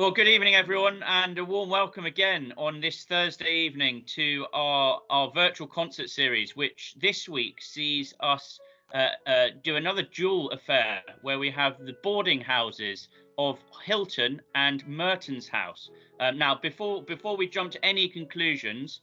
Well, good evening, everyone, and a warm welcome again on this Thursday evening to our virtual concert series, which this week sees us do another dual affair where we have the boarding houses of Hilton and Mertens house. Now, before we jump to any conclusions,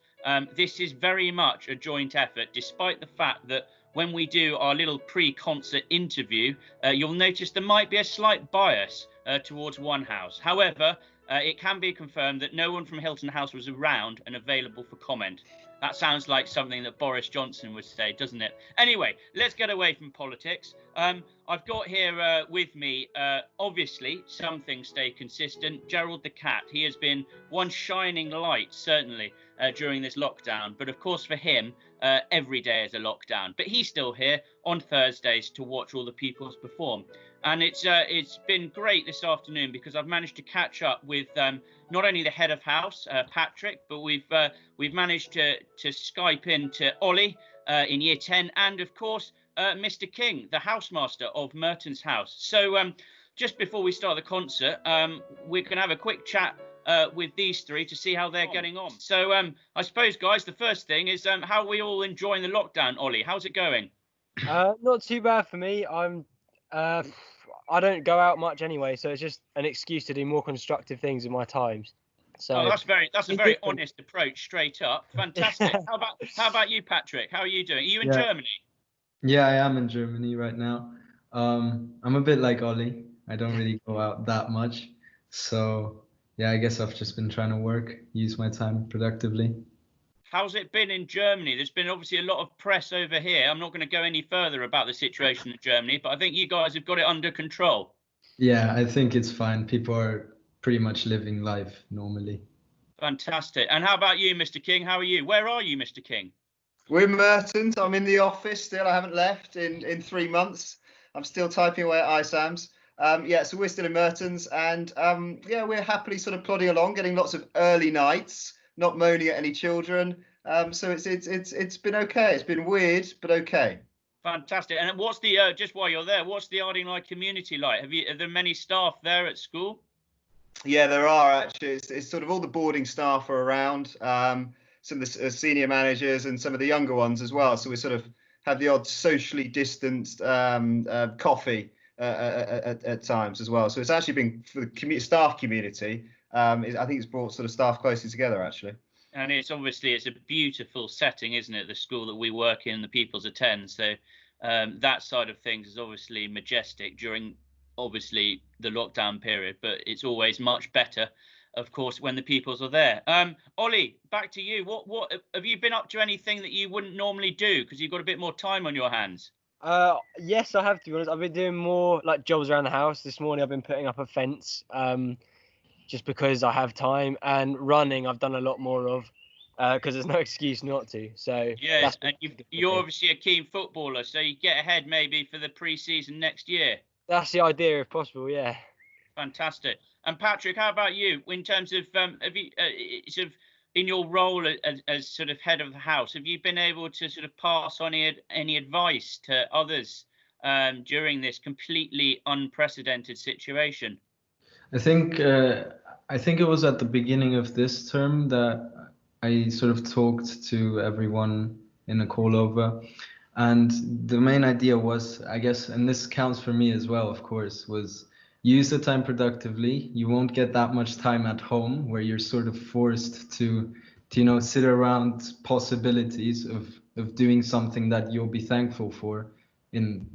this is very much a joint effort, despite the fact that when we do our little pre-concert interview, you'll notice there might be a slight bias towards one house. However, it can be confirmed that no one from Hilton House was around and available for comment. That sounds like something that Boris Johnson would say, doesn't it? Anyway, let's get away from politics. I've got here with me, obviously, some things stay consistent. Gerald the cat, he has been one shining light, certainly, during this lockdown. But of course, for him, every day is a lockdown. But he's still here on Thursdays to watch all the peoples perform. And it's been great this afternoon because I've managed to catch up with not only the head of house, Patrick, but we've managed to Skype in to Ollie in year 10, and of course Mr. King, the housemaster of Mertens house. So just before we start the concert, we're going to have a quick chat with these three to see how they're getting on. So I suppose, guys, the first thing is how are we all enjoying the lockdown? Ollie, how's it going? Not too bad for me. I don't go out much anyway, so it's just an excuse to do more constructive things in my times. So that's a very honest approach, straight up. Fantastic. How about you, Patrick? How are you doing? Are you in Germany? Yeah, I am in Germany right now. I'm a bit like Ollie. I don't really go out that much. So yeah, I guess I've just been trying to use my time productively. How's it been in Germany? There's been obviously a lot of press over here. I'm not going to go any further about the situation in Germany, but I think you guys have got it under control. Yeah, I think it's fine. People are pretty much living life normally. Fantastic. And how about you, Mr. King? How are you? Where are you, Mr. King? We're in Mertens. I'm in the office still. I haven't left in 3 months. I'm still typing away at ISAMs. So we're still in Mertens, and we're happily sort of plodding along, getting lots of early nights. Not moaning at any children, so it's been okay. It's been weird, but okay. Fantastic. And what's the just while you're there, what's the Ardingly community like? Are there many staff there at school? Yeah, there are actually. It's sort of all the boarding staff are around. Some of the senior managers and some of the younger ones as well. So we sort of have the odd socially distanced coffee at times as well. So it's actually been for the staff community. I think it's brought sort of staff closely together, actually. And it's a beautiful setting, isn't it? The school that we work in, the peoples attend. So that side of things is obviously majestic during, obviously, the lockdown period. But it's always much better, of course, when the peoples are there. Ollie, back to you. What have you been up to? Anything that you wouldn't normally do because you've got a bit more time on your hands? Yes, I have, to be honest. I've been doing more like jobs around the house. This morning I've been putting up a fence. Just because I have time, and running I've done a lot more of because there's no excuse not to. So yeah, and you're obviously a keen footballer, so you get ahead maybe for the pre-season next year. That's the idea, if possible. Yeah. Fantastic. And Patrick, how about you? In terms of have you sort of in your role as sort of head of the house, have you been able to sort of pass on any advice to others during this completely unprecedented situation? I think it was at the beginning of this term that I sort of talked to everyone in a call over, and the main idea was, I guess, and this counts for me as well, of course, was use the time productively. You won't get that much time at home where you're sort of forced to sit around possibilities of doing something that you'll be thankful for in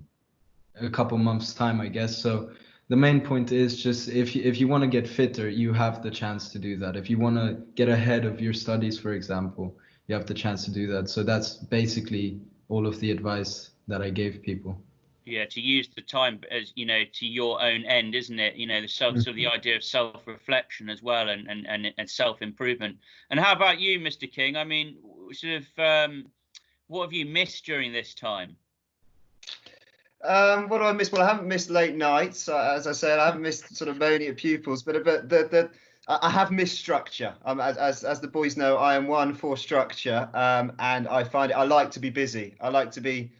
a couple months' time, I guess. So the main point is just if you want to get fitter, you have the chance to do that. If you want to get ahead of your studies, for example, you have the chance to do that. So that's basically all of the advice that I gave people. Yeah, to use the time as, to your own end, isn't it? The sort of the idea of self-reflection as well and self-improvement. And how about you, Mr. King? I mean, sort of, what have you missed during this time? What do I miss? Well, I haven't missed late nights, as I said. I haven't missed sort of moaning at pupils, but I have missed structure. As the boys know, I am one for structure, and I find I like to be busy. I like to be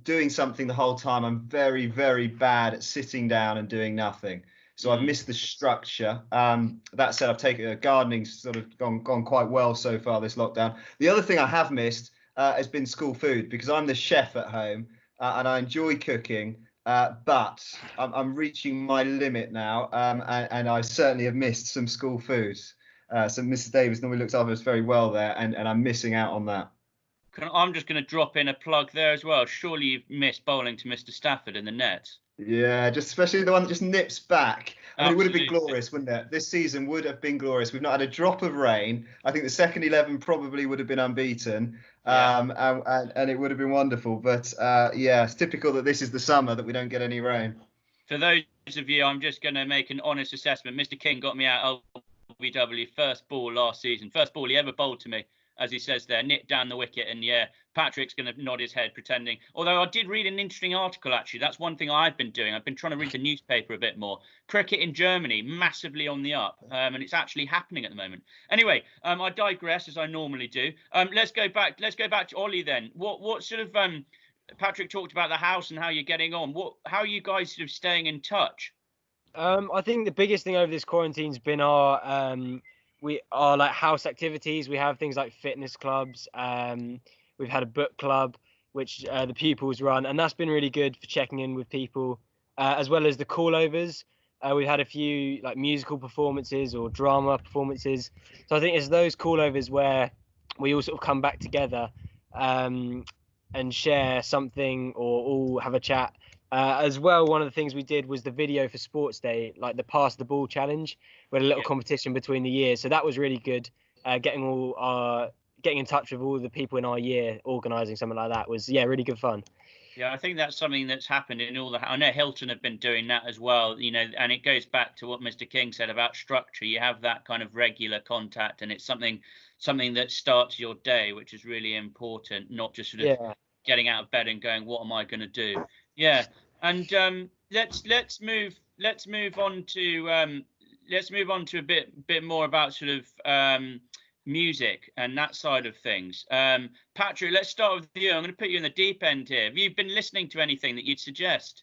doing something the whole time. I'm very, very bad at sitting down and doing nothing. So I've missed the structure. That said, I've taken gardening's sort of gone quite well so far this lockdown. The other thing I have missed has been school food, because I'm the chef at home and I enjoy cooking. But I'm reaching my limit now, and I certainly have missed some school food. So Mrs. Davis normally looks after us very well there, and I'm missing out on that. I'm just going to drop in a plug there as well. Surely you've missed bowling to Mr. Stafford in the nets. Yeah, just especially the one that just nips back. I mean, it would have been Absolutely. glorious, wouldn't it? This season would have been glorious. We've not had a drop of rain. I think the second 11 probably would have been unbeaten, and it would have been wonderful. But yeah, it's typical that this is the summer that we don't get any rain. For those of you, I'm just going to make an honest assessment. Mr. King got me out LBW first ball last season. First ball he ever bowled to me, as he says there, nipped down the wicket. And yeah, Patrick's going to nod his head pretending. Although I did read an interesting article, actually. That's one thing I've been doing. I've been trying to read the newspaper a bit more. Cricket in Germany, massively on the up. And it's actually happening at the moment. Anyway, I digress, as I normally do. Let's go back to Ollie then. What sort of... Patrick talked about the house and how you're getting on. How are you guys sort of staying in touch? I think the biggest thing over this quarantine's been our like house activities. We have things like fitness clubs. We've had a book club, which the pupils run, and that's been really good for checking in with people, as well as the callovers. We've had a few like musical performances or drama performances. So I think it's those callovers where we all sort of come back together and share something or all have a chat. As well, one of the things we did was the video for Sports Day, like the Pass the Ball challenge. We had a little competition between the years, so that was really good. Getting in touch with all the people in our year, organising something like that was really good fun. Yeah, I think that's something that's happened in all the... I know Hilton have been doing that as well, and it goes back to what Mr. King said about structure. You have that kind of regular contact, and it's something that starts your day, which is really important, not just sort of getting out of bed and going, what am I going to do? Yeah, and let's move on to a bit more about sort of music and that side of things. Patrick, let's start with you. I'm going to put you in the deep end here. Have you been listening to anything that you'd suggest?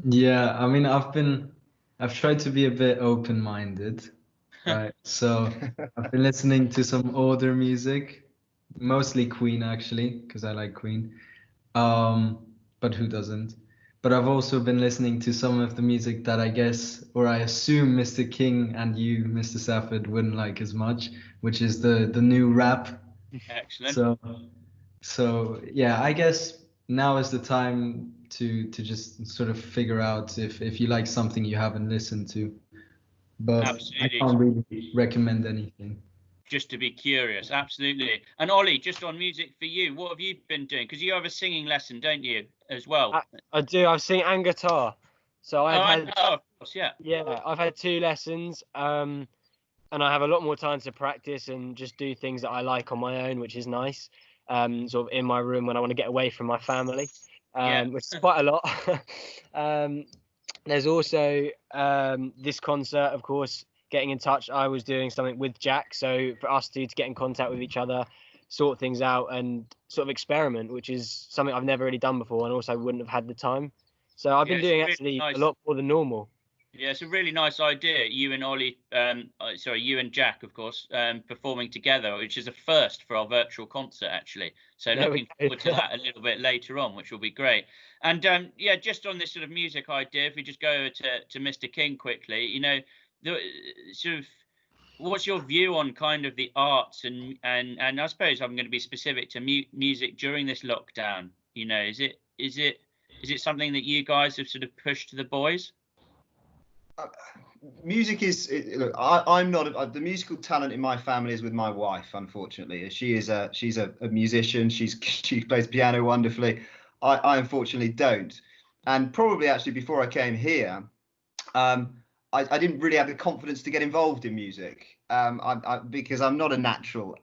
Yeah, I mean, I've tried to be a bit open-minded, right? So I've been listening to some older music, mostly Queen actually, because I like Queen. But who doesn't? But I've also been listening to some of the music that I guess, or I assume Mr. King and you, Mr. Safford, wouldn't like as much, which is the new rap. Excellent. So yeah, I guess now is the time to just sort of figure out if you like something you haven't listened to. But Absolutely. I can't really recommend anything. Just to be curious, absolutely. And Ollie, just on music for you, what have you been doing? Because you have a singing lesson, don't you, as well? I do. I sing and guitar. So of course, yeah. Yeah, I've had 2 lessons, and I have a lot more time to practice and just do things that I like on my own, which is nice. Sort of in my room when I want to get away from my family, which is quite a lot. There's also this concert, of course. Getting in touch, I was doing something with Jack, so for us to get in contact with each other, sort things out, and sort of experiment, which is something I've never really done before, and also wouldn't have had the time. So I've been doing actually a lot more than normal. Yeah, it's a really nice idea. You and Ollie, you and Jack, of course, performing together, which is a first for our virtual concert, actually. So looking forward to that a little bit later on, which will be great. And just on this sort of music idea, if we just go over to Mr. King quickly, sort of, what's your view on kind of the arts and I suppose I'm going to be specific to music during this lockdown? Is it something that you guys have sort of pushed to the boys? Music is look. I'm not the musical talent in my family is with my wife. Unfortunately, she's a musician. She plays piano wonderfully. I unfortunately don't. And probably actually before I came here, I didn't really have the confidence to get involved in music because I'm not a natural.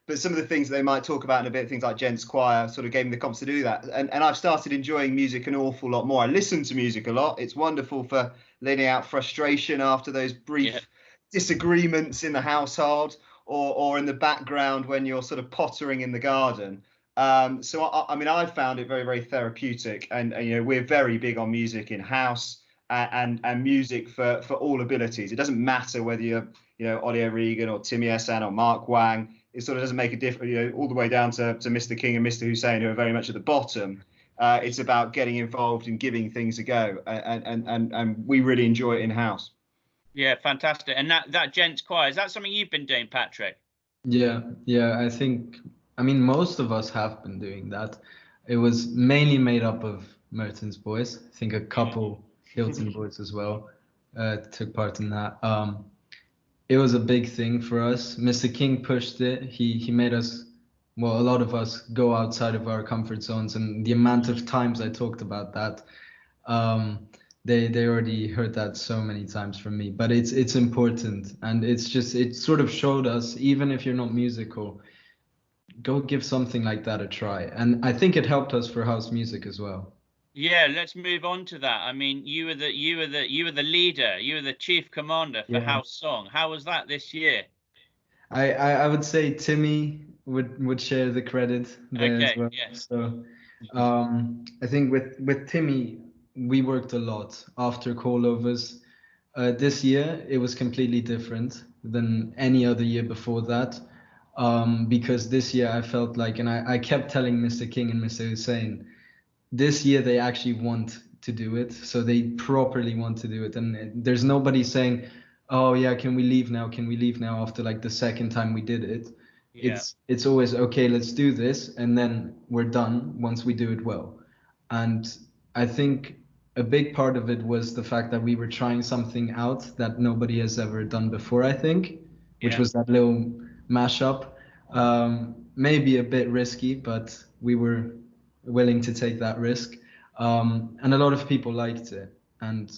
But some of the things they might talk about in a bit, things like gents choir, sort of gave me the confidence to do that. And I've started enjoying music an awful lot more. I listen to music a lot. It's wonderful for letting out frustration after those brief disagreements in the household or in the background when you're sort of pottering in the garden. So I mean, I've found it very, very therapeutic. And we're very big on music in house. and music for all abilities. It doesn't matter whether you're, Ollie O'Regan or Timmy Hassan or Mark Wang. It sort of doesn't make a difference, all the way down to Mr. King and Mr. Hussein, who are very much at the bottom. It's about getting involved and giving things a go, and we really enjoy it in house. Yeah, fantastic. And that gents choir, is that something you've been doing, Patrick? Yeah. I mean, most of us have been doing that. It was mainly made up of Mertens boys. I think a couple Hilton boys as well took part in that. It was a big thing for us. Mr. King pushed it. He made us, well, a lot of us go outside of our comfort zones. And the amount of times I talked about that, they already heard that so many times from me. But it's important, and it sort of showed us, even if you're not musical, go give something like that a try. And I think it helped us for house music as well. Yeah, let's move on to that. I mean, you were the leader, you were the chief commander for House Song. How was that this year? I would say Timmy would share the credit there as well. Yeah. So I think with Timmy, we worked a lot after callovers. This year it was completely different than any other year before that, because this year I felt like, and I kept telling Mr. King and Mr. Hussein, this year they actually want to do it, so they properly want to do it, and there's nobody saying, oh yeah, can we leave now after like the second time we did it. It's always, okay, let's do this, and then we're done once we do it well. And I think a big part of it was the fact that we were trying something out that nobody has ever done before, I think, which was that little mashup. Maybe a bit risky, but we were willing to take that risk, and a lot of people liked it. And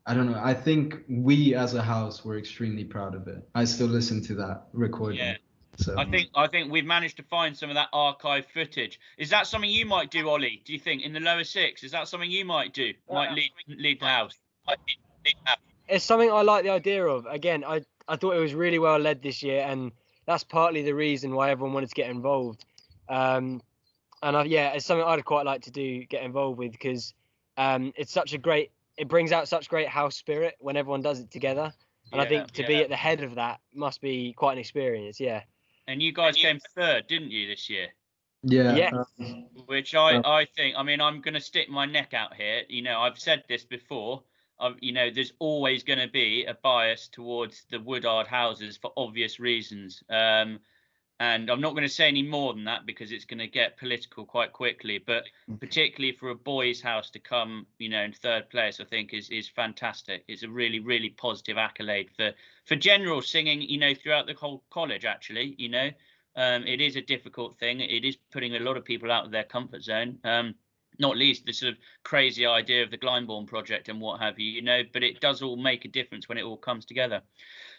I don't know, I think we as a house were extremely proud of it. I still listen to that recording. So I think we've managed to find some of that archive footage. Is that something you might do, Ollie? Do you think in the lower six? Is that something you might do? Might lead the house? It's something I like the idea of. Again, I thought it was really well led this year, and that's partly the reason why everyone wanted to get involved. It's something I'd quite like to get involved with, because it brings out such great house spirit when everyone does it together. And I think to be at the head of that must be quite an experience. Yeah. And you guys came third, didn't you, this year? Yeah. Which I think, I mean, I'm going to stick my neck out here. I've said this before. There's always going to be a bias towards the Woodard houses for obvious reasons. And I'm not going to say any more than that because it's going to get political quite quickly. But particularly for a boys' house to come, in third place, I think is fantastic. It's a really, really positive accolade for general singing, throughout the whole college, actually. It is a difficult thing. It is putting a lot of people out of their comfort zone. Not least the sort of crazy idea of the Glyndebourne project and what have you, but it does all make a difference when it all comes together.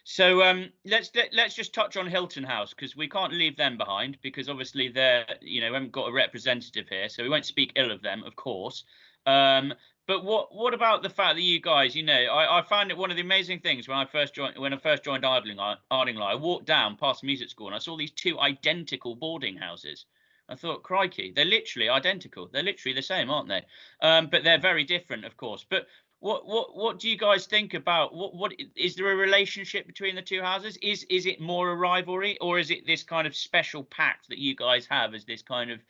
So let's just touch on Hilton House, because we can't leave them behind, because obviously they're, we haven't got a representative here, so we won't speak ill of them, of course. But what about the fact that you guys, I found it one of the amazing things when I first joined Ardingly, I walked down past music school and I saw these two identical boarding houses. I thought, crikey, they're literally identical. They're literally the same, aren't they? But they're very different, of course. But what do you guys think about what is there a relationship between the two houses? Is it more a rivalry, or is it this kind of special pact that you guys have as this kind of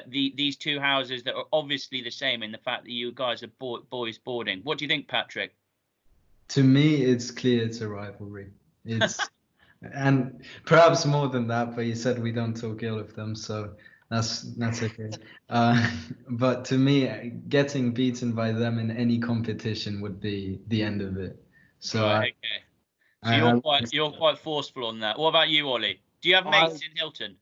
these two houses that are obviously the same in the fact that you guys are boys boarding? What do you think, Patrick? To me, it's clear it's a rivalry. It's and perhaps more than that, but you said we don't talk ill of them, so that's okay. But to me, getting beaten by them in any competition would be the end of it. So right, okay. So you're quite forceful on that. What about you, Ollie? Do you have mates in Hilton?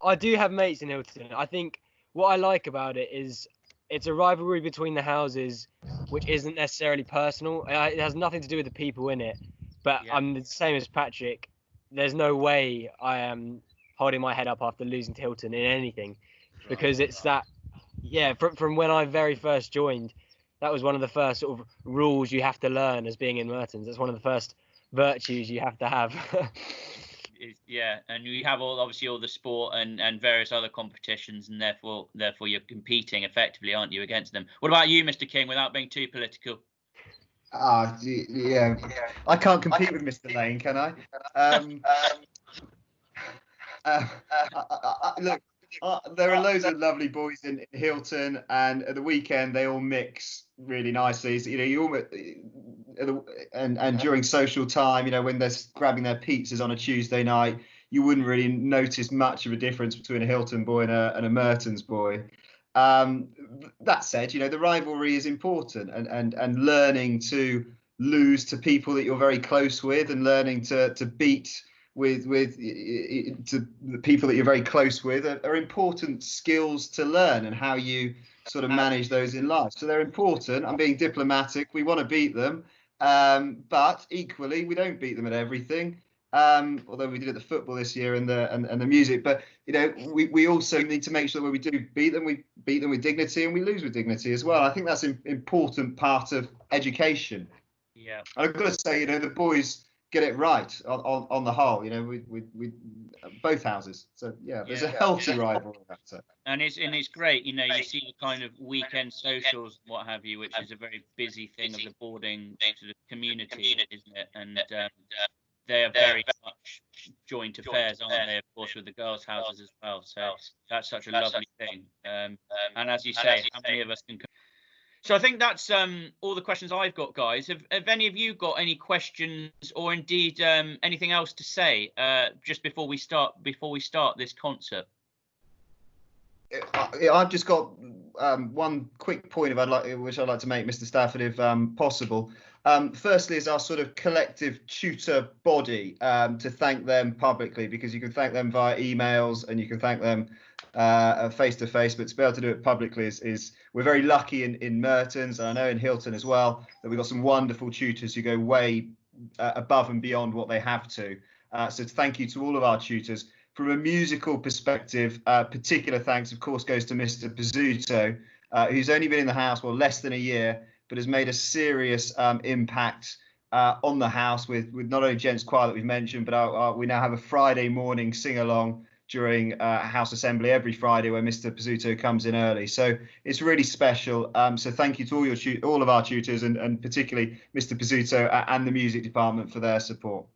I do have mates in Hilton. I think what I like about it is it's a rivalry between the houses, which isn't necessarily personal. It has nothing to do with the people in it. But I'm the same as Patrick. There's no way I am holding my head up after losing to Hilton in anything, because it's that, from when I very first joined, that was one of the first sort of rules you have to learn as being in Mertens. That's one of the first virtues you have to have. And you have obviously all the sport and various other competitions, and therefore you're competing effectively, aren't you, against them? What about you, Mr. King, without being too political? Yeah, I can't compete with Mr. Lane, can I? Um, Look, there are loads of lovely boys in Hilton, and at the weekend they all mix really nicely. So, you almost, and during social time, when they're grabbing their pizzas on a Tuesday night, you wouldn't really notice much of a difference between a Hilton boy and a Mertens boy. That said, the rivalry is important, and learning to lose to people that you're very close with, and learning to beat to the people that you're very close with are important skills to learn, and how you sort of manage those in life. So they're important. I'm being diplomatic. We want to beat them, but equally we don't beat them at everything. Although we did at the football this year and the music, but we also need to make sure that when we do beat them, we beat them with dignity, and we lose with dignity as well. I think that's an important part of education. Yeah, I've got to say, the boys get it right on the whole. We both houses. So yeah, there's a healthy rivalry. and it's great. You see the kind of weekend socials, what have you, which is a very busy thing of the boarding sort of community, isn't it? And they are very much joint affairs, aren't they? Of course, with the girls' houses as well. So that's such a lovely thing. And as you say, how many of us can? So I think that's all the questions I've got, guys. Have any of you got any questions, or indeed anything else to say just before we start this concert? I've just got one quick point which I'd like to make, Mr. Stafford, if possible. Firstly, is our sort of collective tutor body, to thank them publicly, because you can thank them via emails and you can thank them face to face, but to be able to do it publicly is we're very lucky in Mertens, and I know in Hilton as well, that we've got some wonderful tutors who go way above and beyond what they have to. So thank you to all of our tutors. From a musical perspective, particular thanks, of course, goes to Mr. Pizzuto, who's only been in the house, less than a year, but has made a serious impact on the house with not only Gents Choir that we've mentioned, but we now have a Friday morning sing-along during House Assembly every Friday, where Mr. Pizzuto comes in early. So it's really special. So thank you to all of our tutors, and particularly Mr. Pizzuto and the music department for their support.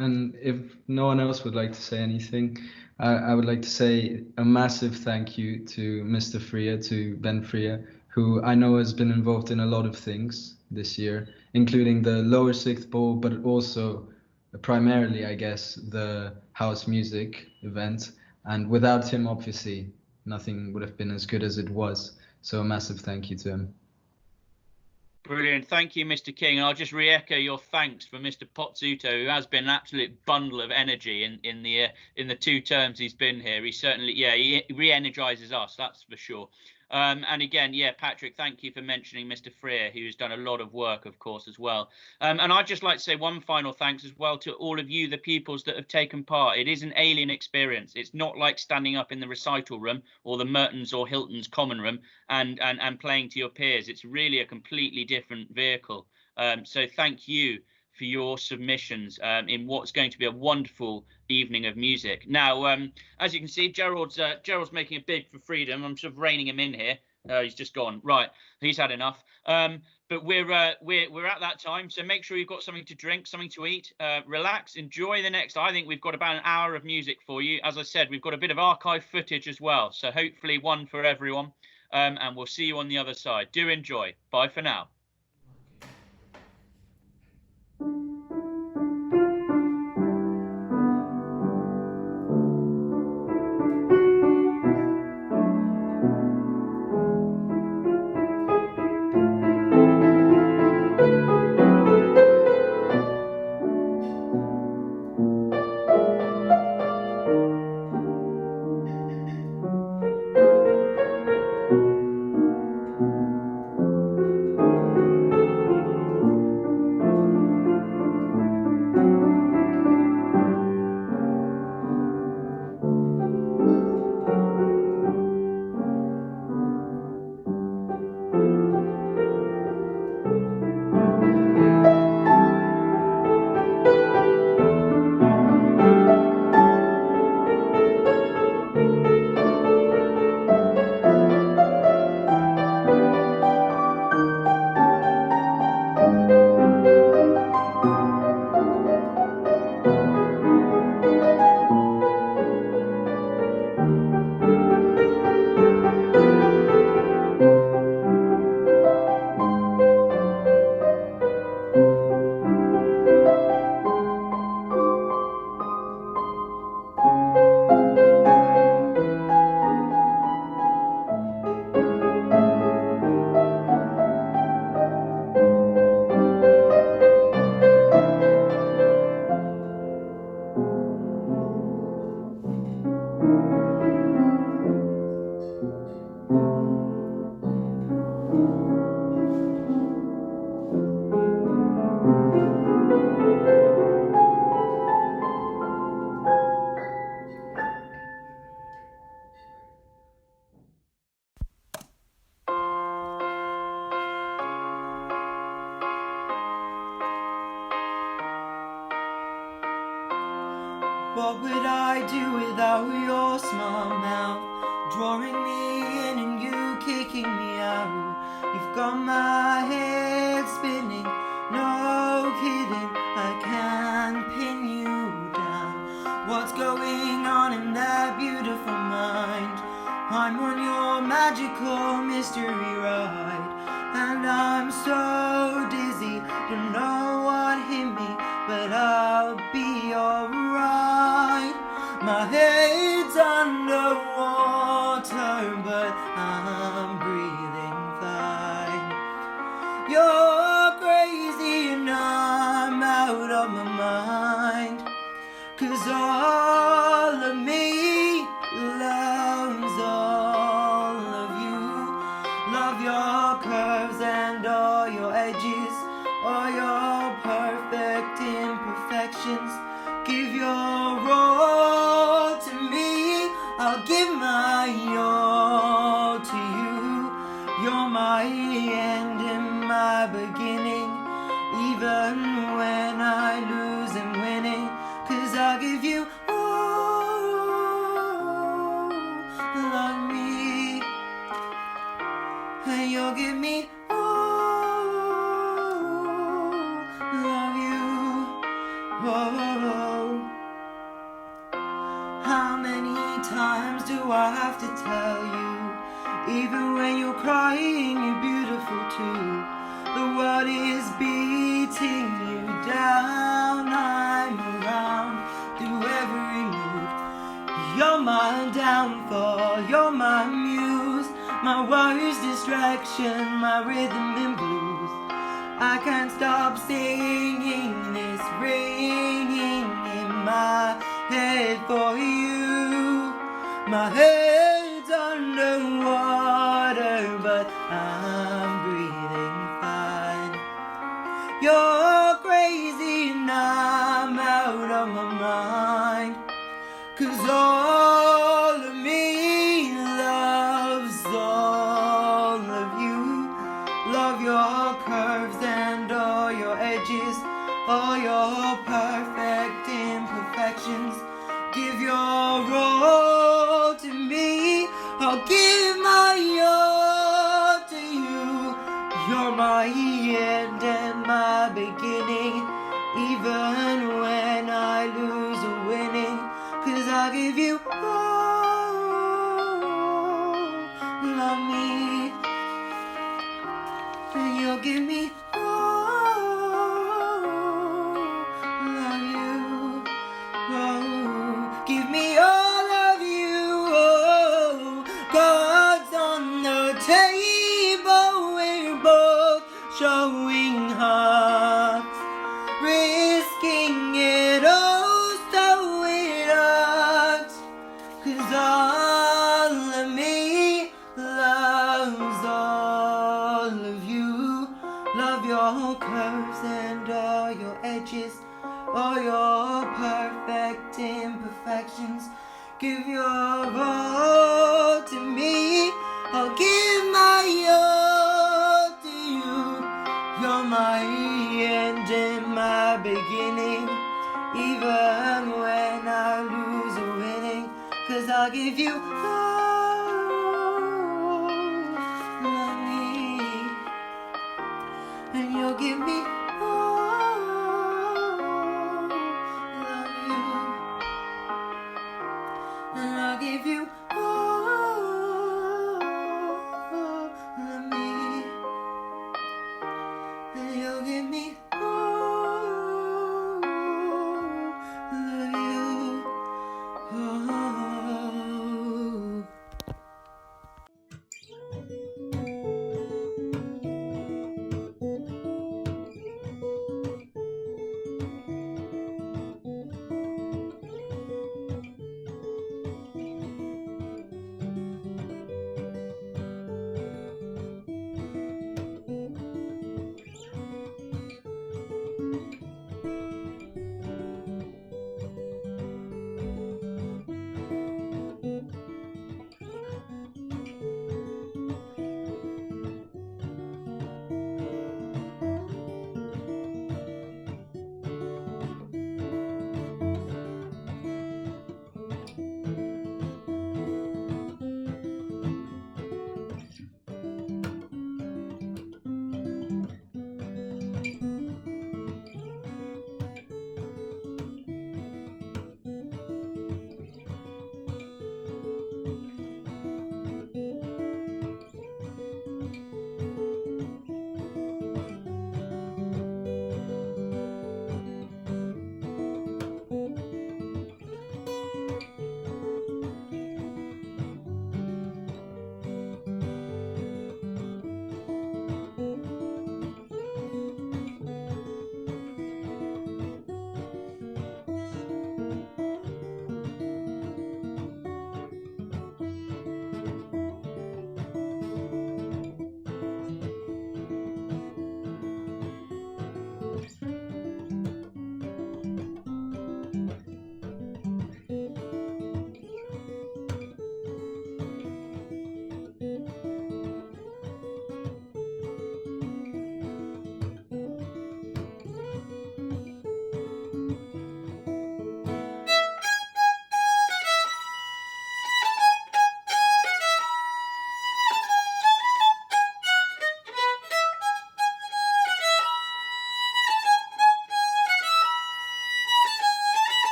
And if no one else would like to say anything, I would like to say a massive thank you to Mr. Freer, to Ben Freer, who I know has been involved in a lot of things this year, including the lower sixth bowl, but also primarily, I guess, the house music event. And without him, obviously, nothing would have been as good as it was. So a massive thank you to him. Brilliant. Thank you, Mr. King. And I'll just re-echo your thanks for Mr. Pozzuto, who has been an absolute bundle of energy in the 2 terms he's been here. He certainly, he re-energizes us, that's for sure. And again, Patrick, thank you for mentioning Mr. Freer, who's done a lot of work, of course, as well. And I'd just like to say one final thanks as well to all of you, the pupils that have taken part. It is an alien experience. It's not like standing up in the recital room or the Mertens or Hilton's common room and playing to your peers. It's really a completely different vehicle. So thank you for your submissions in what's going to be a wonderful evening of music. Now, as you can see, Gerald's making a bid for freedom. I'm sort of reining him in here. He's just gone. Right, he's had enough. But we're at that time, so make sure you've got something to drink, something to eat, relax, enjoy the next. I think we've got about an hour of music for you. As I said, we've got a bit of archive footage as well, so hopefully one for everyone. And we'll see you on the other side. Do enjoy. Bye for now. What would I do without your smart mouth? Drawing me in and you kicking me out. You've got my head spinning, no kidding, I can't pin you down. What's going on in that beautiful mind? I'm on your magical mystery ride, and I'm so dizzy, don't know what hit me, but I'll be alright. My head's underwater, but I'm breathing fine. You're crazy and I'm out of my mind, 'cause all of me loves all of you. Love your curves and all your edges, all your perfect imperfections. Give your all to me, I'll give my all to you. You're my end and my beginning, even when I lose and winning, 'cause I'll give you all. Love me, and you'll give me all. Love you. Oh, how many times do I have to tell you? Even when you're crying, you're beautiful too. The world is beating you down. I'm around through every mood. You're my downfall, you're my muse, my worst distraction, my rhythm and blues. I can't stop singing this, ringing in my head for you. My head's underwater, but I'm breathing fine. You're crazy and I'm out of my mind, 'cause all of me loves all of you. Love your curves and all your edges, all your perfect imperfections. Give your all to me, I'll give my all to you. You're my end and my beginning, even when I lose or winning, 'cause I'll give you all. Love me, and you'll give me all. Love you. Oh, give me all of you. Oh, God's on the table, we're both showing hearts, risking it all so it hurts, 'cause all of me loves all of you. Love your curves and all your edges, all your perfect imperfections. Give your all to me, I'll give my all to you. You're my end and my beginning, even when I lose or winning, 'cause I'll give you all. Love me, and you'll give me all. Love you, and I'll give you all. Love me, and you'll give me all. Love you. Oh.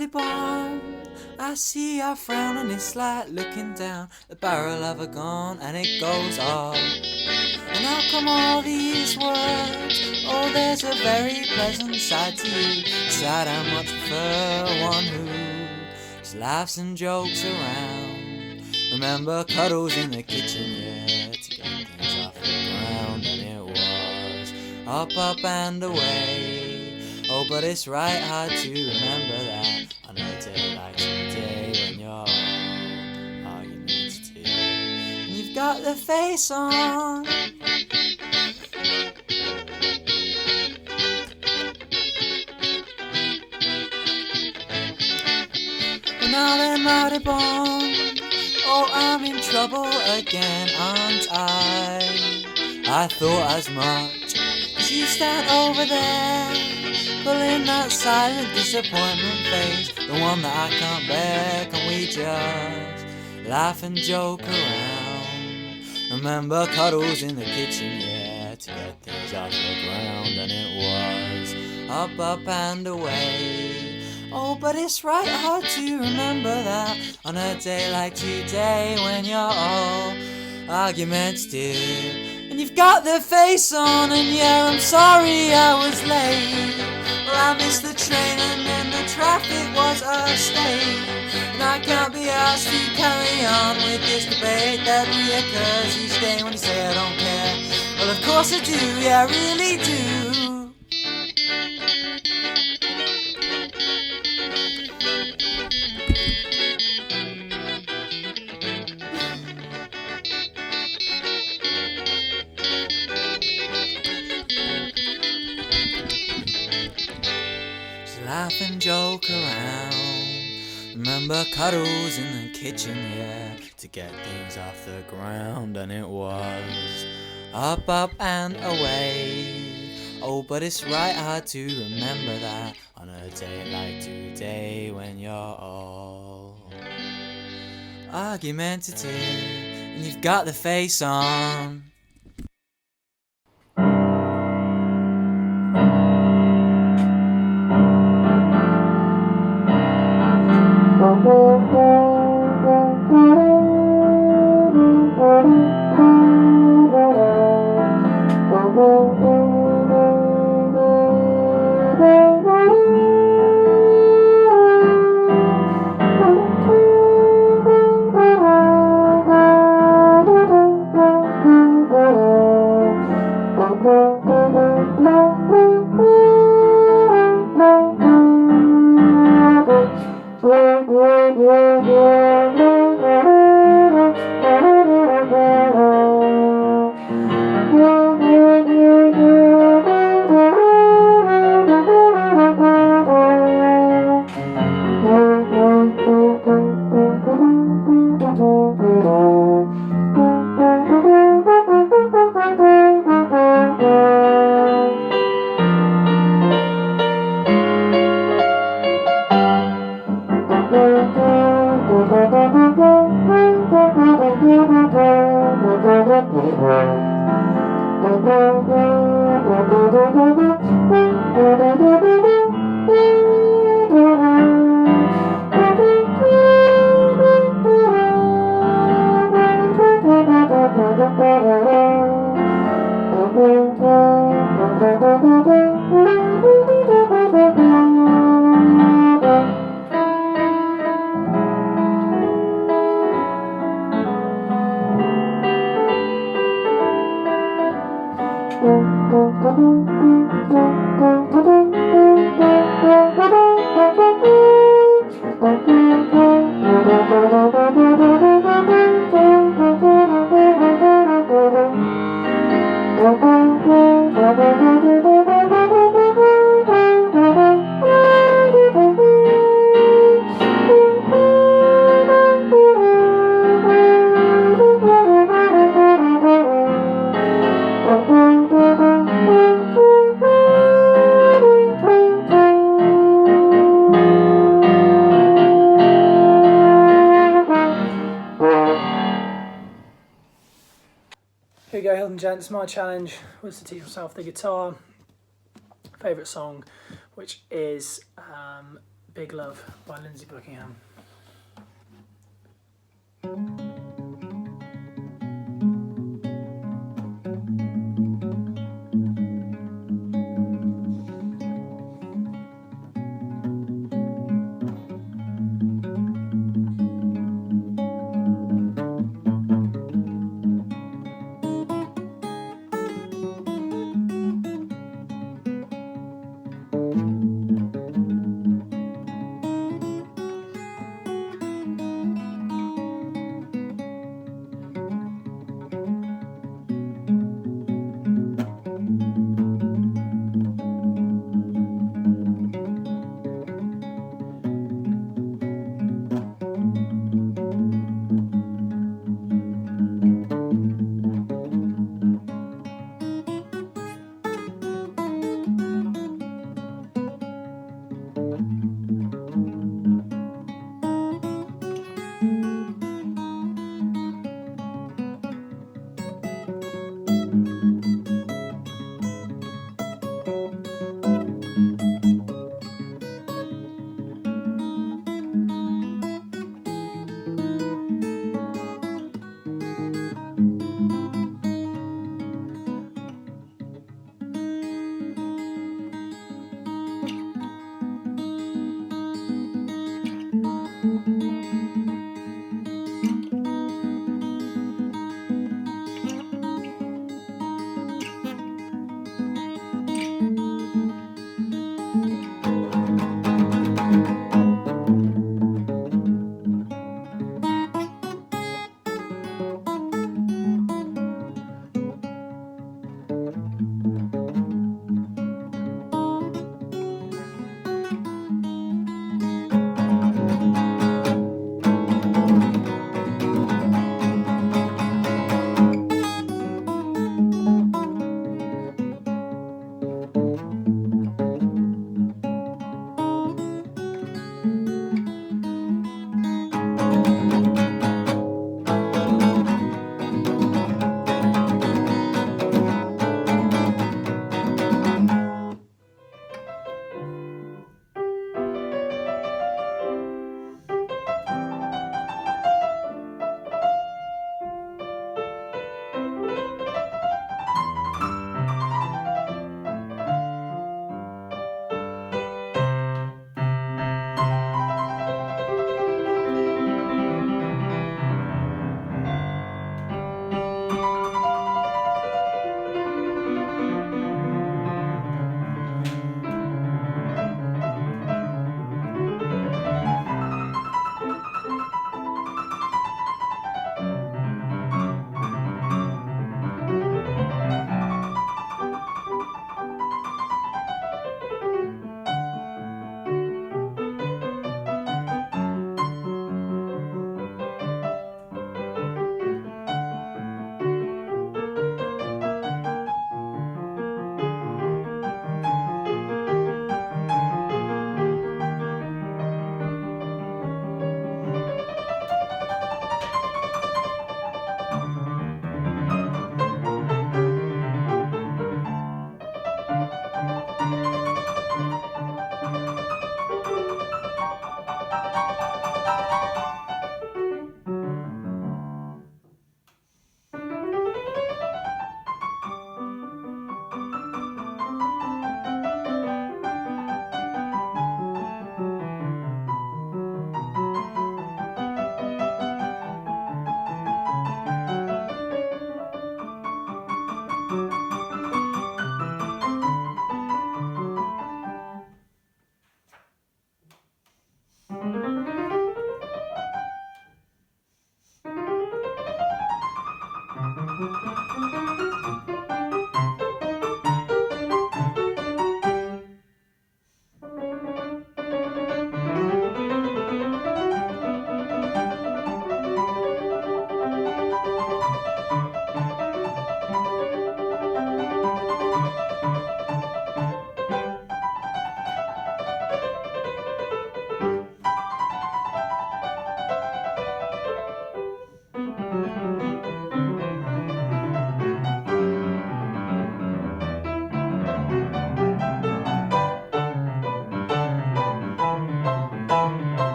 muddy bomb, I see our frown and it's like looking down the barrel of a gun and it goes off. And how come all these words? Oh, there's a very pleasant side to you. Sad I much prefer one who just laughs and jokes around. Remember cuddles in the kitchen, yeah, to get things off the ground. And it was up and away. Oh, but it's right hard to remember that on a day like today when you're all argumentative and you've got the face on. Well, now then, mighty bomb, oh, I'm in trouble again, aren't I? I thought as much, 'cause you stand over there, pulling that silent disappointment face, the one that I can't bear. Can we just laugh and joke around? Remember cuddles in the kitchen, yeah, to get things off the ground. And it was up and away. Oh, but it's right hard to remember that on a day like today when you're all argumentative and you've got the face on. And yeah, I'm sorry I was late. Well, I missed the train and then the traffic was a state. And I can't be asked to carry on with this debate that reoccurs each day when you say I don't care. Well, of course I do, yeah, I really do. Laugh and joke around. Remember cuddles in the kitchen, yeah, to get things off the ground. And it was up and away. Oh, but it's right hard to remember that on a day like today when you're all argumentative and you've got the face on. Here we go, Hilton gents. My challenge was to teach myself the guitar. Favourite song, which is Big Love by Lindsey Buckingham.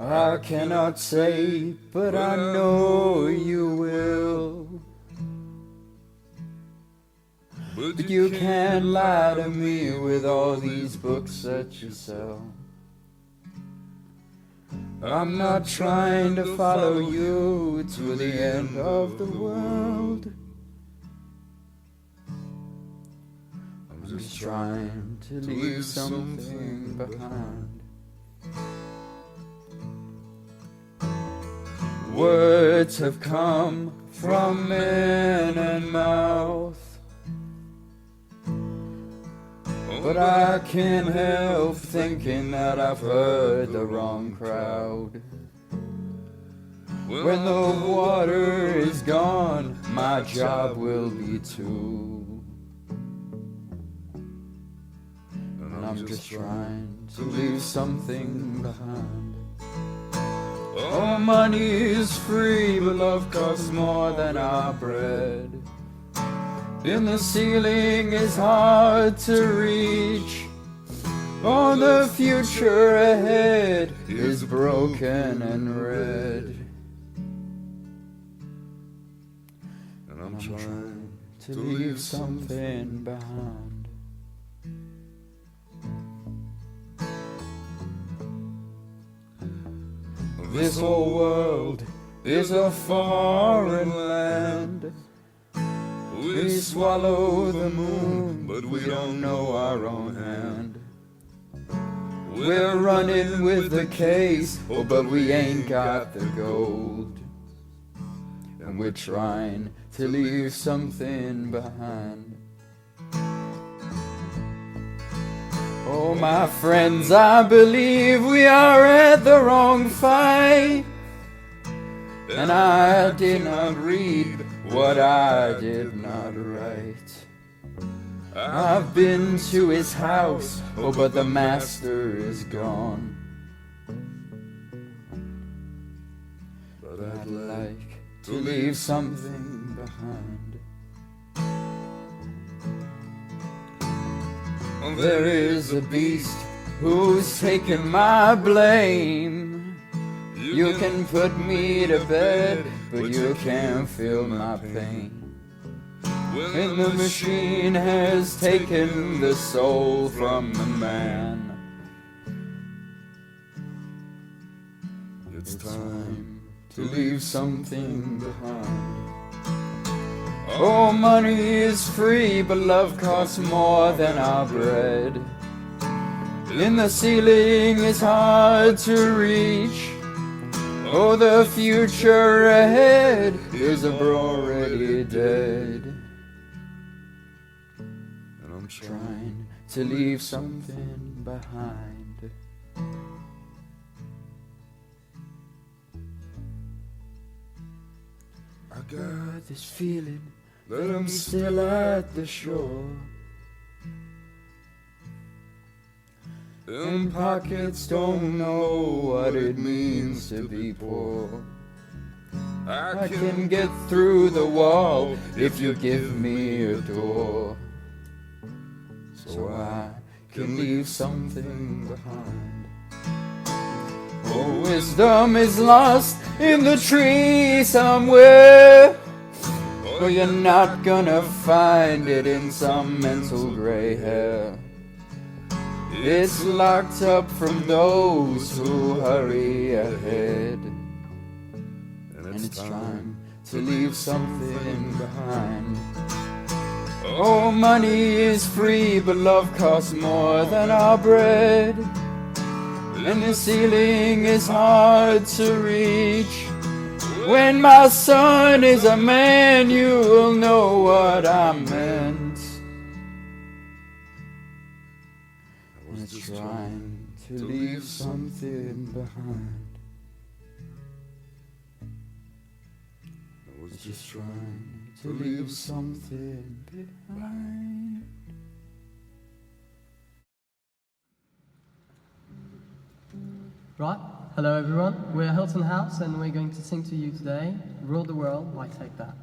I cannot say, but I know you will. But you can't lie to me with all these books that you sell. I'm not trying to follow you to the end of the world. I'm just trying to leave something behind. Words have come from man and mouth, but I can't help thinking that I've heard the wrong crowd. When the water is gone, my job will be too. And I'm just trying to leave something behind. Oh, money is free, but love costs more than our bread. And the ceiling is hard to reach. Oh, the future ahead is broken and red. And I'm trying to leave something behind. This whole world is a foreign land. We swallow the moon, but we don't know our own hand. We're running with the case, oh, but we ain't got the gold. And we're trying to leave something behind. Oh, my friends, I believe we are at the wrong fight. And I did not read what I did not write. I've been to his house, oh, but the master is gone. But I'd like to leave something behind. There is a beast who's taken my blame. You can put me to bed, but you can't feel my pain. When the machine has taken the soul from the man, it's time to leave something behind. Oh, money is free, but love costs more than our bread. And the ceiling is hard to reach. Oh, the future ahead is already dead. And I'm trying to leave something behind. I got this feeling that I'm still at the shore, and pockets don't know what it means to be poor. I can get through the wall if you give me a door, so I can leave something behind. Oh, wisdom is lost in the tree somewhere. Oh, you're not gonna find it in some mental gray hair. It's locked up from those who hurry ahead. And it's time to leave something behind. Oh, money is free, but love costs more than our bread. And the ceiling is hard to reach. When my son is a man, you will know what I meant. I was trying to leave something behind. I was just trying to leave something behind. Right, hello everyone. We're Hilton House and we're going to sing to you today, Rule the World, Why Take That.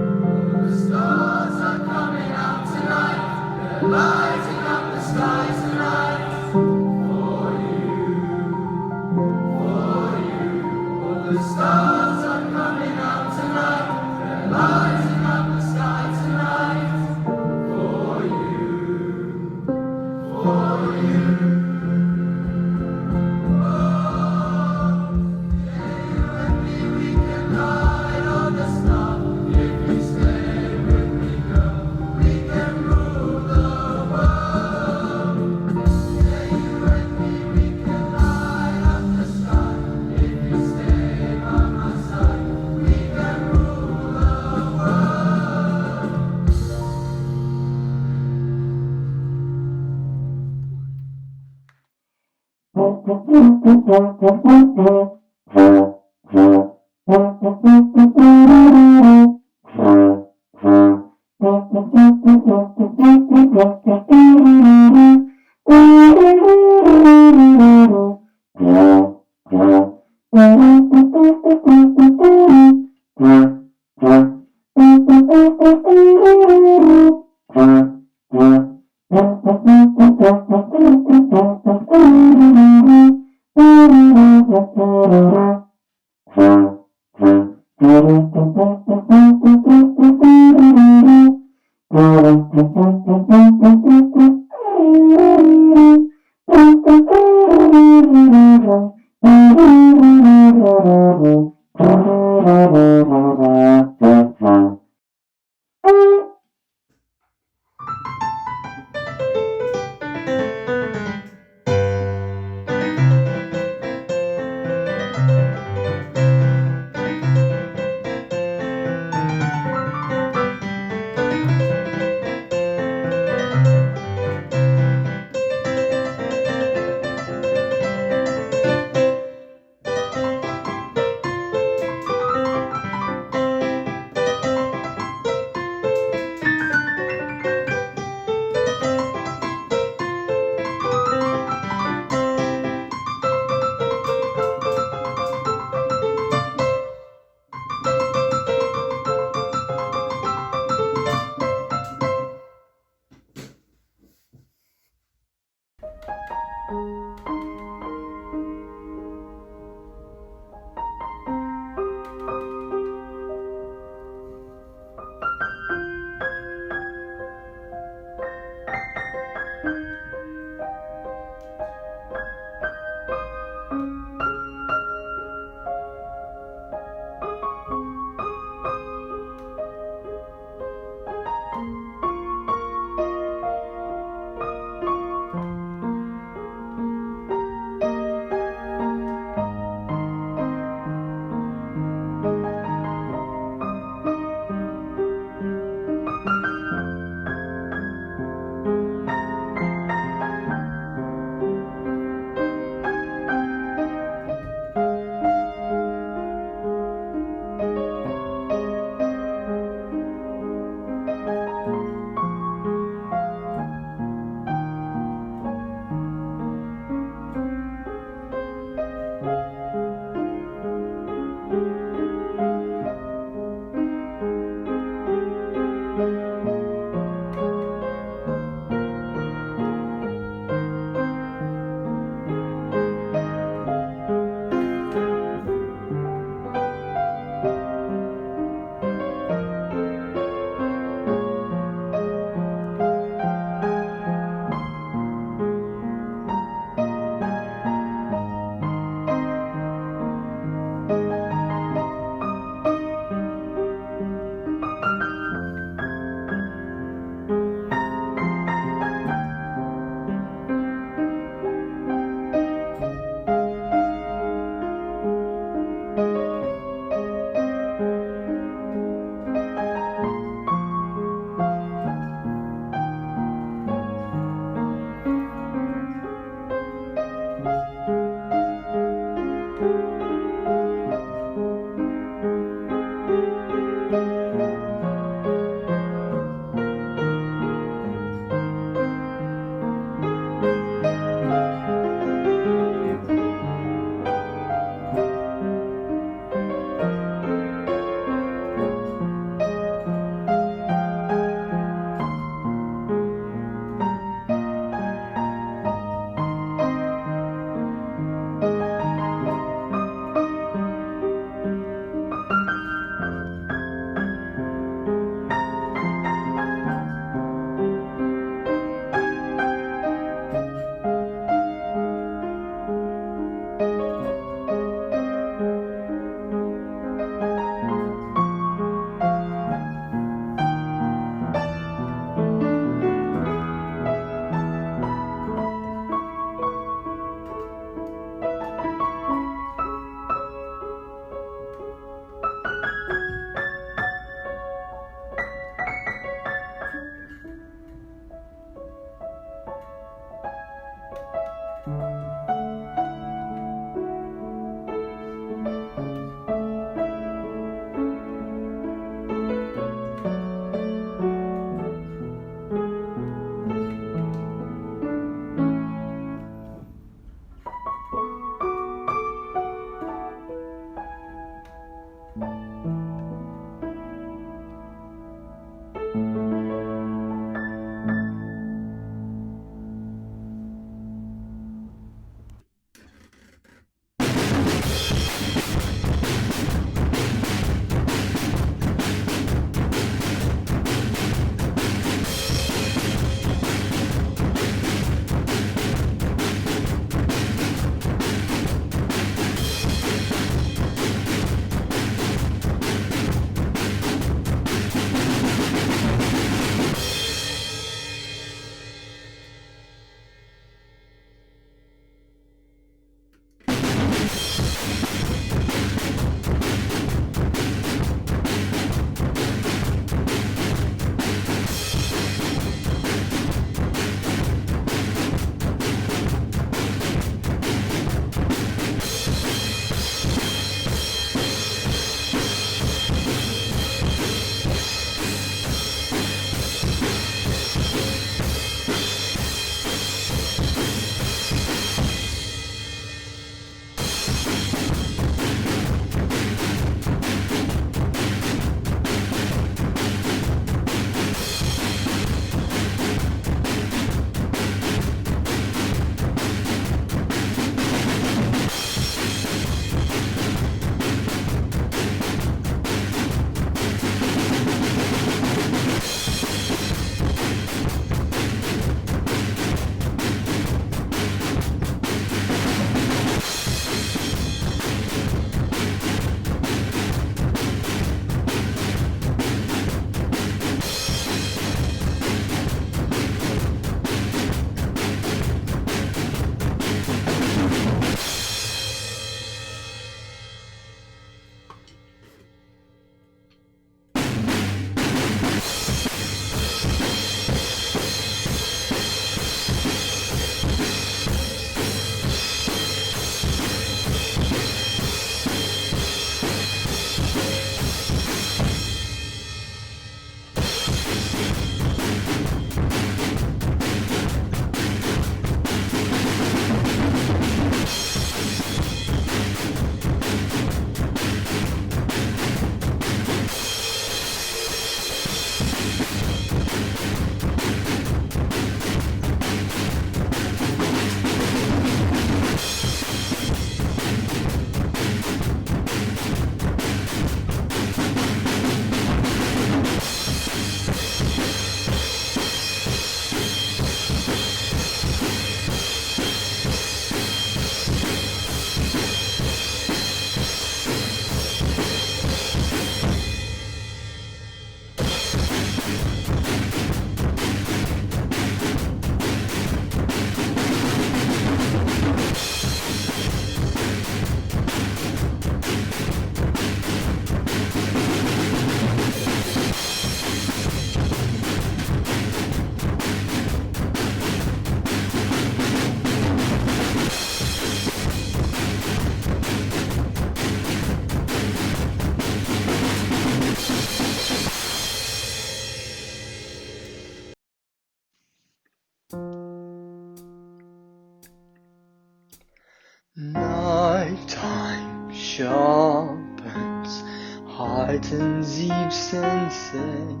Nighttime sharpens, heightens each sensation.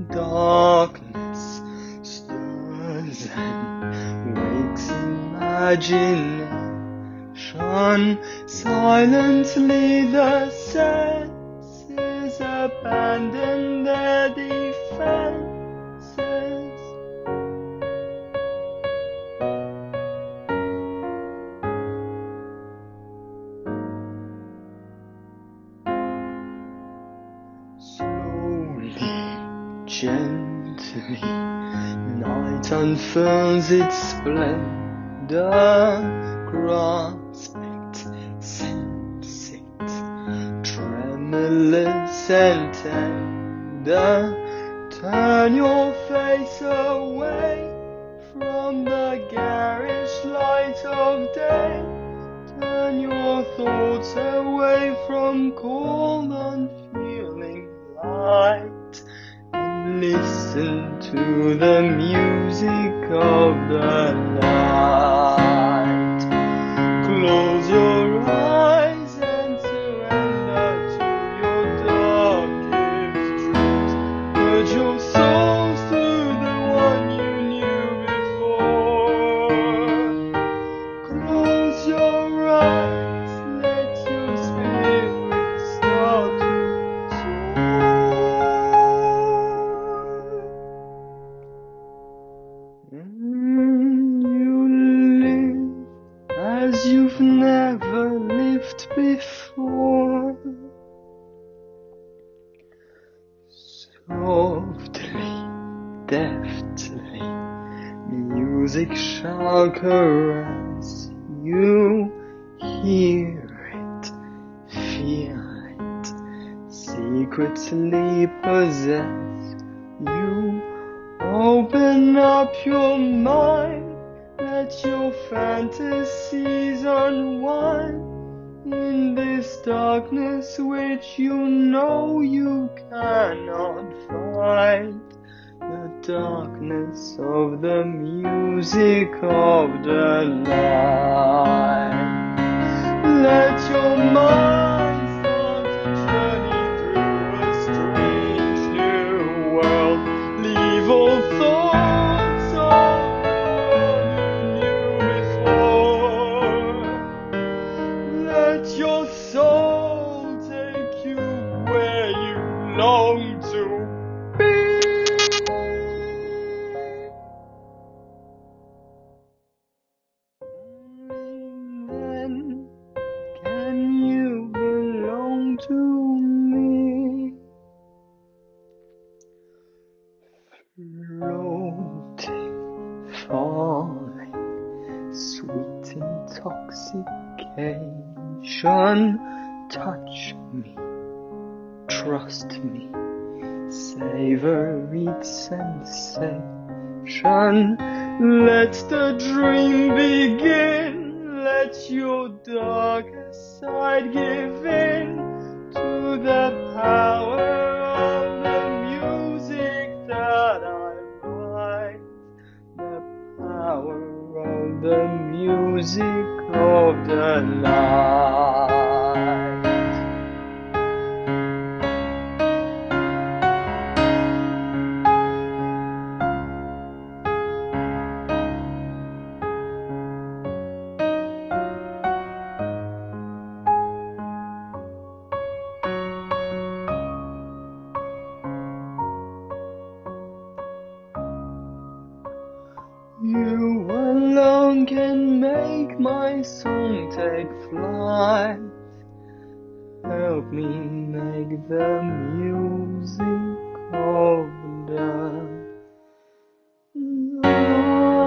Darkness stirs and wakes imagination. Silently the senses abandon their defenses. Slowly, gently, night unfurls its splendor. Grasp it, sense it, tremulous and tender. Turn your face away from the garish light of day. Turn your thoughts away from cold, unfeeling light, and listen to the music of the night. Close your eyes and surrender to your darkest dreams. Purge your souls through the one you knew before. Close your eyes, let your spirit start to soar. You live as you've never lived before. Softly, deftly, music shall caress you. Hear it, feel it, secretly possess you. Open up your mind, let your fantasies unwind in this darkness which you know you cannot fight. The darkness of the music of the night. Let your mind start a journey through a strange new world. Leave all thoughts of the world you knew before. Let your soul take you where you long to be. Only then can you belong to me. Floating, falling, sweet intoxication. Touch me, trust me, savor each sensation. Let the dream begin. Let your darkest side give in to the power of the music that I write. The power of the music of the night. You alone can make my song take flight. Help me make the music of the night.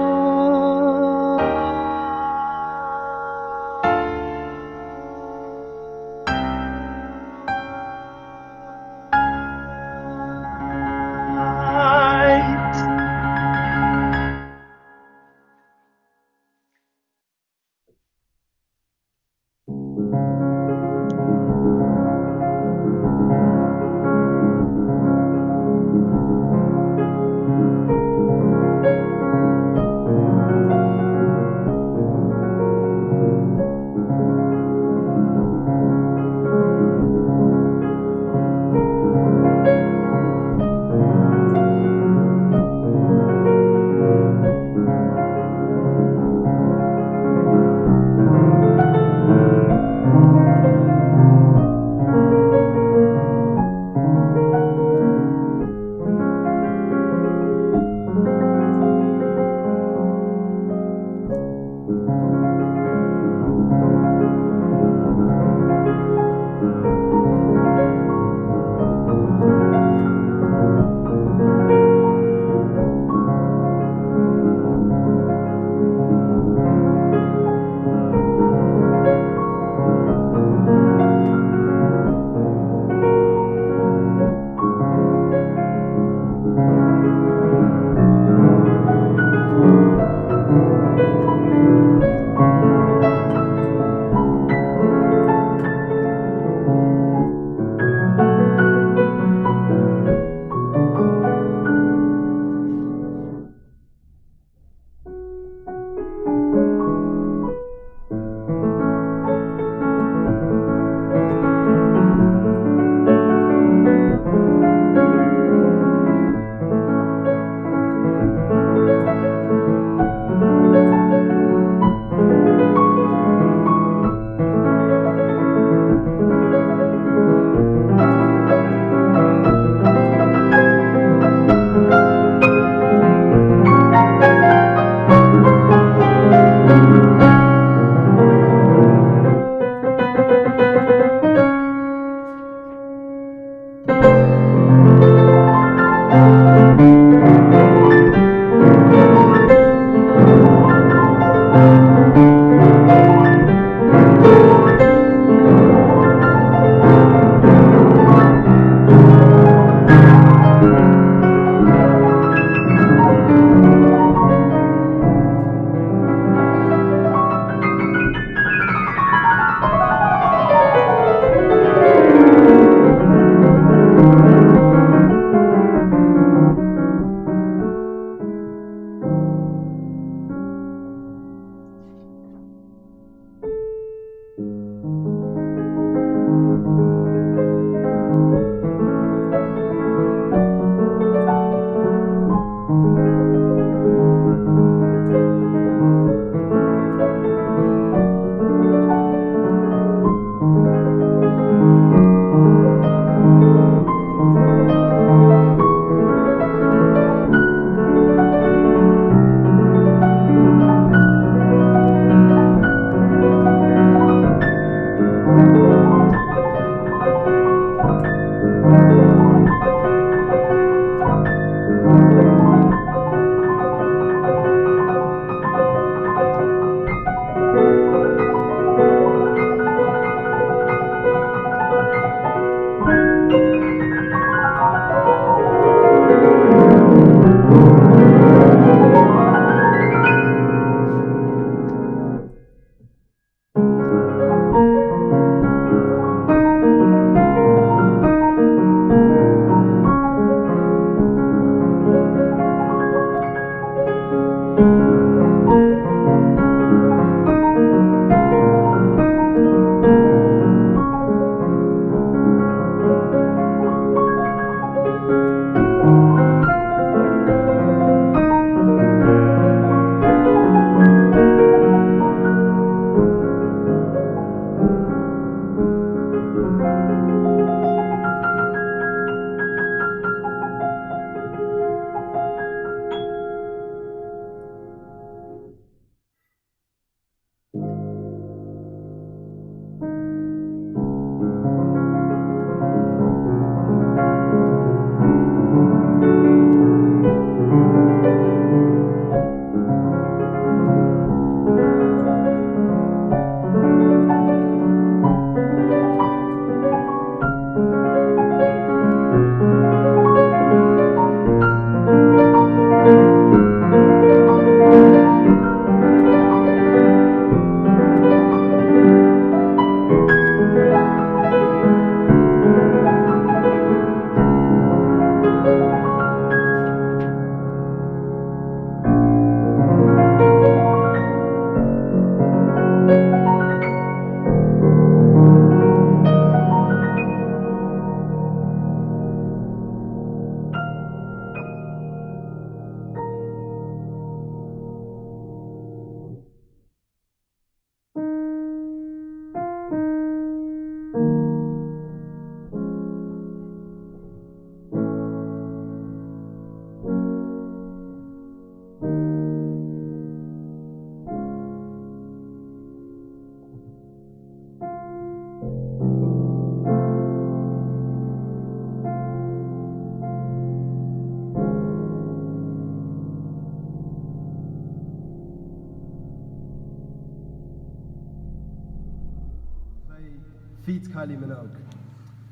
feat. Kylie Minogue.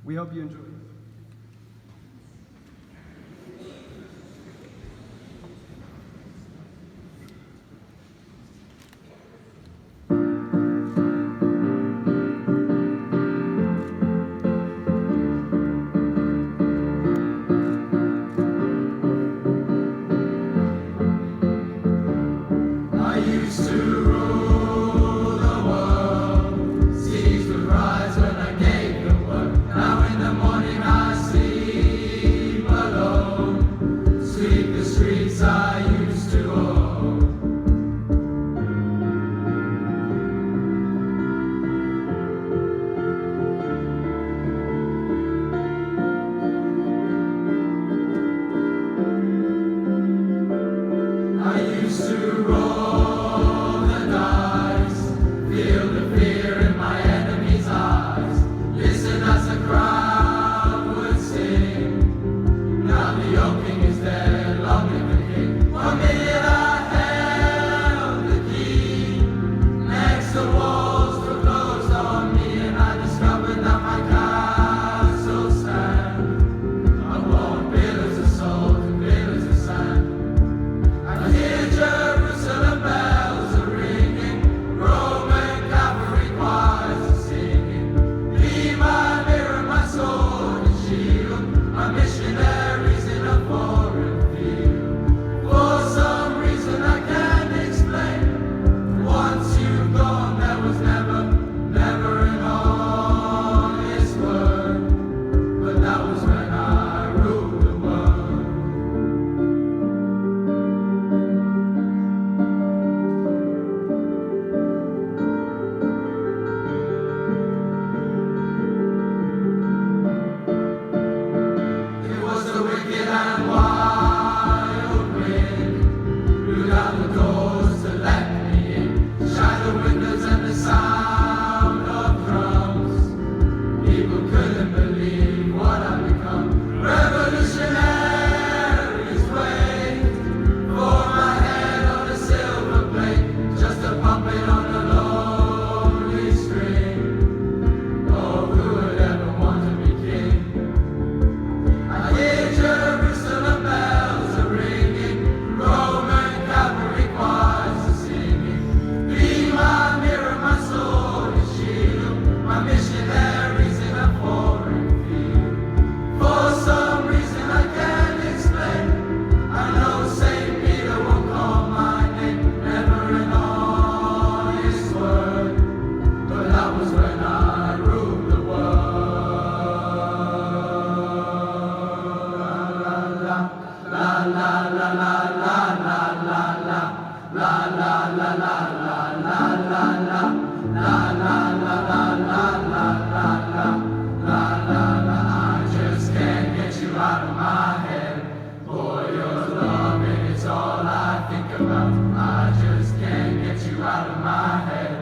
We hope you enjoy. I used to rule the world, seas would rise when I gave the word. Now in the morning I sleep alone, sweep the streets I used to own. I used to roll the dice, feel the fear in my enemy's eyes, listen as the crowd would sing. Now the yoking is dead, long live the king. 1 minute I held the key, next the walls were closed on me, and I discovered that my castle stand upon pillars of salt and pillars of sand. I hear Jerusalem bells are ringing, Roman cavalry choirs are singing. Be my mirror, my sword and shield, my missionaries in a foreign field. For some reason I can't explain, once you've gone there was never an honest word, but that was when I ruled the world. It was the wicked and wild wind, blew down the doors to let me in, shattered the windows and the sound of drums. People couldn't believe what I'd become. Revolutionaries wait for my head on a silver plate, just a puppet on a lonely string. Oh, who would ever want to be king? I hear Jerusalem bells are ringing, Roman cavalry choirs are singing. Be my mirror, my sword and shield, my missionaries in a foreign field. For some reason I can't explain, I know St. Peter won't call my name, never an honest word, but that was when I ruled the world. La la la la la la la la la la la la la la la la la la la la. I just can't get you out of my head. Boy, your loving, it's all I think about. I just can't get you out of my head.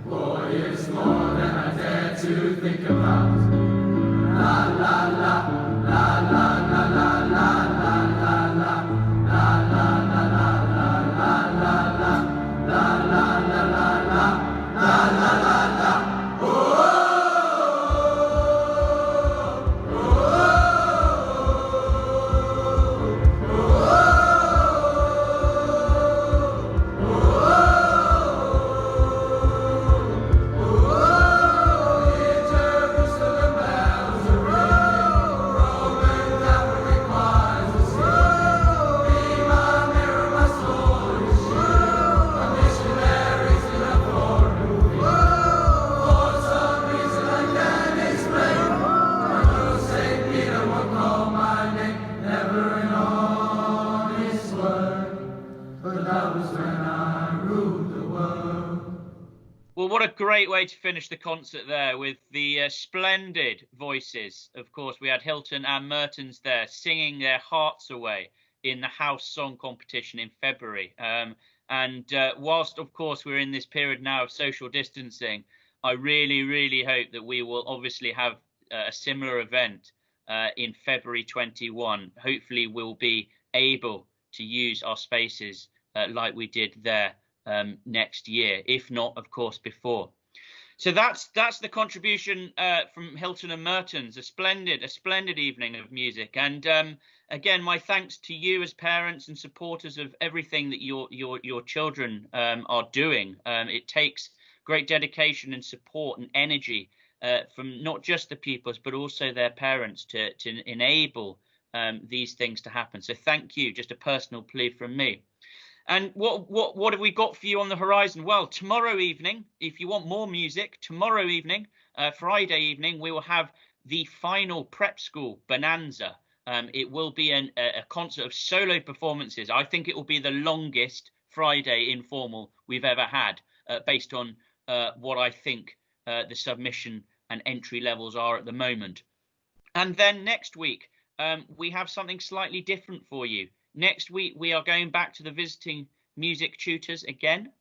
Boy, it's more than I dare to think about. La la la la la la la la la la la la la la la la la la la. Well, what a great way to finish the concert there with the splendid voices. Of course, we had Hilton and Mertens there singing their hearts away in the house song competition in February. And whilst, of course, we're in this period now of social distancing, I really, really hope that we will obviously have a similar event in February 21. Hopefully, we'll be able to use our spaces like we did there next year, if not, of course, before. So that's the contribution from Hilton and Mertens. A splendid evening of music. And again, my thanks to you as parents and supporters of everything that your children are doing. It takes great dedication and support and energy from not just the pupils but also their parents to enable these things to happen. So thank you. Just a personal plea from me. And what have we got for you on the horizon? Well, tomorrow evening, if you want more music, tomorrow evening, Friday evening, we will have the final prep school bonanza. It will be a concert of solo performances. I think it will be the longest Friday informal we've ever had, based on what I think the submission and entry levels are at the moment. And then next week, we have something slightly different for you. Next week, we are going back to the visiting music tutors again,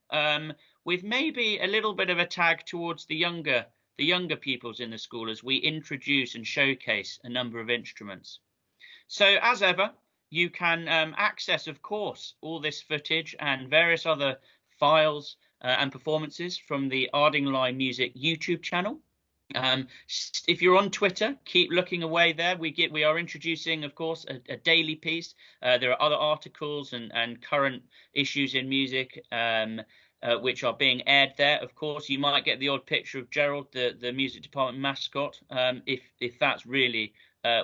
with maybe a little bit of a tag towards the younger pupils in the school as we introduce and showcase a number of instruments. So as ever, you can access, of course, all this footage and various other files and performances from the Ardingly Music YouTube channel. If you're on Twitter, keep looking away there. We are introducing, of course, a daily piece. There are other articles and current issues in music which are being aired there. Of course, you might get the odd picture of Gerald, the music department mascot, if that's really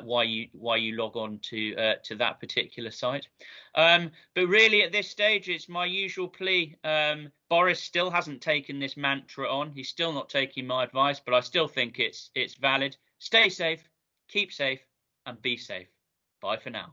why you log on to that particular site. But really, at this stage, it's my usual plea. Boris still hasn't taken this mantra on. He's still not taking my advice, but I still think it's valid. Stay safe, keep safe, and be safe. Bye for now.